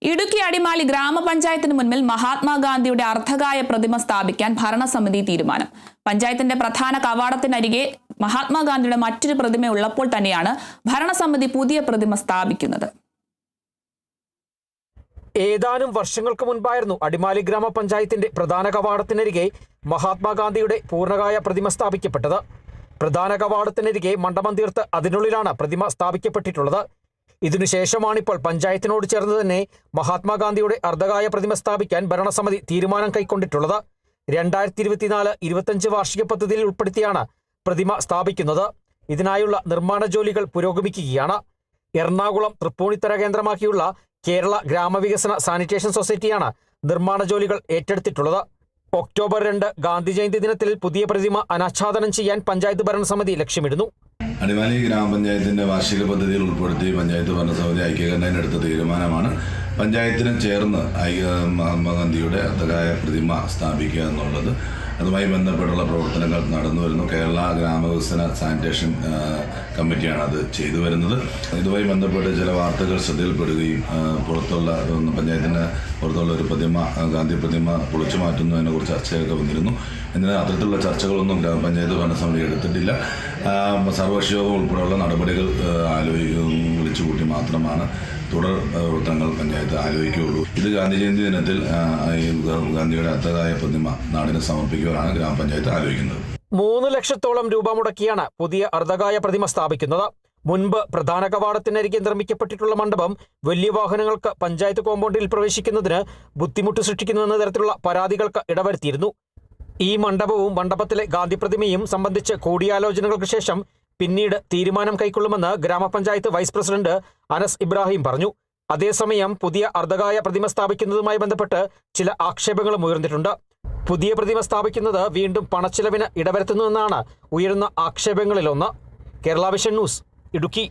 ഇടുക്കി അടിമാലി ഗ്രാമപഞ്ചായത്തിന് മുൻപിൽ മഹാത്മാഗാന്ധിയുടെ അർദ്ധകായ പ്രതിമ സ്ഥാപിക്കാൻ ഭരണസമിതി തീരുമാനം. പഞ്ചായത്തിന്റെ പ്രധാന കവാടത്തിനരികെ മഹാത്മാഗാന്ധിയുടെ മറ്റൊരു പ്രതിമ ഉള്ളപ്പോൾ തന്നെയാണ് ഭരണസമിതി പുതിയ പ്രതിമ സ്ഥാപിക്കുന്നത്. ഏതാനും വർഷങ്ങൾക്ക് മുൻപായിരുന്നു അടിമാലി ഗ്രാമപഞ്ചായത്തിന്റെ പ്രധാന കവാടത്തിനരികെ മഹാത്മാഗാന്ധിയുടെ പൂർണ്ണകായ പ്രതിമ സ്ഥാപിക്കപ്പെട്ടത്. പ്രധാന കവാടത്തിനരികെ മണ്ഡപം തീർത്ത് അതിനുള്ളിലാണ് പ്രതിമ സ്ഥാപിക്കപ്പെട്ടിട്ടുള്ളത്. ഇതിനുശേഷമാണിപ്പോൾ പഞ്ചായത്തിനോട് ചേർന്ന് തന്നെ മഹാത്മാഗാന്ധിയുടെ അർദ്ധകായ പ്രതിമ സ്ഥാപിക്കാൻ ഭരണസമിതി തീരുമാനം കൈക്കൊണ്ടിട്ടുള്ളത്. 2024-25 വാർഷിക പദ്ധതിയിൽ ഉൾപ്പെടുത്തിയാണ് പ്രതിമ സ്ഥാപിക്കുന്നത്. ഇതിനായുള്ള നിർമ്മാണ ജോലികൾ പുരോഗമിക്കുകയാണ്. എറണാകുളം തൃപ്പൂണിത്തറ കേന്ദ്രമാക്കിയുള്ള കേരള ഗ്രാമവികസന സാനിറ്റേഷൻ സൊസൈറ്റിയാണ് നിർമ്മാണ ജോലികൾ ഏറ്റെടുത്തിട്ടുള്ളത്. ഒക്ടോബർ 2 ഗാന്ധി ജയന്തി ദിനത്തിൽ പുതിയ പ്രതിമ അനാച്ഛാദനം ചെയ്യാൻ പഞ്ചായത്ത് ഭരണസമിതി ലക്ഷ്യമിടുന്നു. അടിമാലി ഗ്രാമപഞ്ചായത്തിന്റെ വാർഷിക പദ്ധതിയിൽ ഉൾപ്പെടുത്തി പഞ്ചായത്ത് ഭരണസമിതി ഐക്യകണ്ഠേനെടുത്ത തീരുമാനമാണ് പഞ്ചായത്തിന് ചേർന്ന് മഹാത്മാഗാന്ധിയുടെ അർദ്ധകായ പ്രതിമ സ്ഥാപിക്കുക എന്നുള്ളത്. അതുമായി ബന്ധപ്പെട്ടുള്ള പ്രവർത്തനങ്ങൾ നടന്നു വരുന്നു. കേരള ഗ്രാമവികസന സാനിറ്റേഷൻ കമ്മിറ്റിയാണ് അത് ചെയ്തു വരുന്നത്. ഇതുമായി ബന്ധപ്പെട്ട് ചില വാർത്തകൾ ശ്രദ്ധയിൽപ്പെടുകയും പഞ്ചായത്തിന് പുറത്തുള്ള ഒരു പ്രതിമ, ഗാന്ധി പ്രതിമ പൊളിച്ചു മാറ്റുന്നതിനെക്കുറിച്ച് ചർച്ചയൊക്കെ വന്നിരുന്നു. എന്നാൽ അത്തരത്തിലുള്ള ചർച്ചകളൊന്നും ഗ്രാമപഞ്ചായത്ത് ഭരണസമിതി എടുത്തിട്ടില്ല. സർവ്വകക്ഷിയോഗം ഉൾപ്പെടെയുള്ള നടപടികൾ വിളിച്ചുകൂട്ടി മാത്രമാണ് തുടർ പ്രവർത്തനങ്ങൾ പഞ്ചായത്ത് ആലോചിക്കുകയുള്ളൂ. ഇത് ഗാന്ധി ജയന്തി ദിനത്തിൽ ഗാന്ധിയുടെ അർദ്ധകായ പ്രതിമ നാടിന് സമർപ്പിക്കുവാനാണ് ഗ്രാമപഞ്ചായത്ത് ആലോചിക്കുന്നത്. 3 ലക്ഷത്തോളം രൂപ മുടക്കിയാണ് പുതിയ അർദ്ധകായ പ്രതിമ സ്ഥാപിക്കുന്നത്. മുൻപ് പ്രധാന കവാടത്തിനരികെ നിർമ്മിക്കപ്പെട്ടിട്ടുള്ള മണ്ഡപം വലിയ വാഹനങ്ങൾക്ക് പഞ്ചായത്ത് കോമ്പൗണ്ടിൽ പ്രവേശിക്കുന്നതിന് ബുദ്ധിമുട്ട് സൃഷ്ടിക്കുന്നുവെന്ന തരത്തിലുള്ള പരാതികൾക്ക് ഇടവരുത്തിയിരുന്നു. ഈ മണ്ഡപവും മണ്ഡപത്തിലെ ഗാന്ധി പ്രതിമയും സംബന്ധിച്ച് കൂടിയാലോചനകൾക്ക് ശേഷം പിന്നീട് തീരുമാനം കൈക്കൊള്ളുമെന്ന് ഗ്രാമപഞ്ചായത്ത് വൈസ് പ്രസിഡന്റ് അനസ് ഇബ്രാഹിം പറഞ്ഞു. അതേസമയം പുതിയ അർദ്ധകായ പ്രതിമ സ്ഥാപിക്കുന്നതുമായി ബന്ധപ്പെട്ട് ചില ആക്ഷേപങ്ങളും ഉയർന്നിട്ടുണ്ട്. പുതിയ പ്രതിമ സ്ഥാപിക്കുന്നത് വീണ്ടും പണച്ചിലവിന് ഇടവരുത്തുന്നുവെന്നാണ് ഉയരുന്ന ആക്ഷേപങ്ങളിലൊന്ന്. Kerala vision news, Idukki.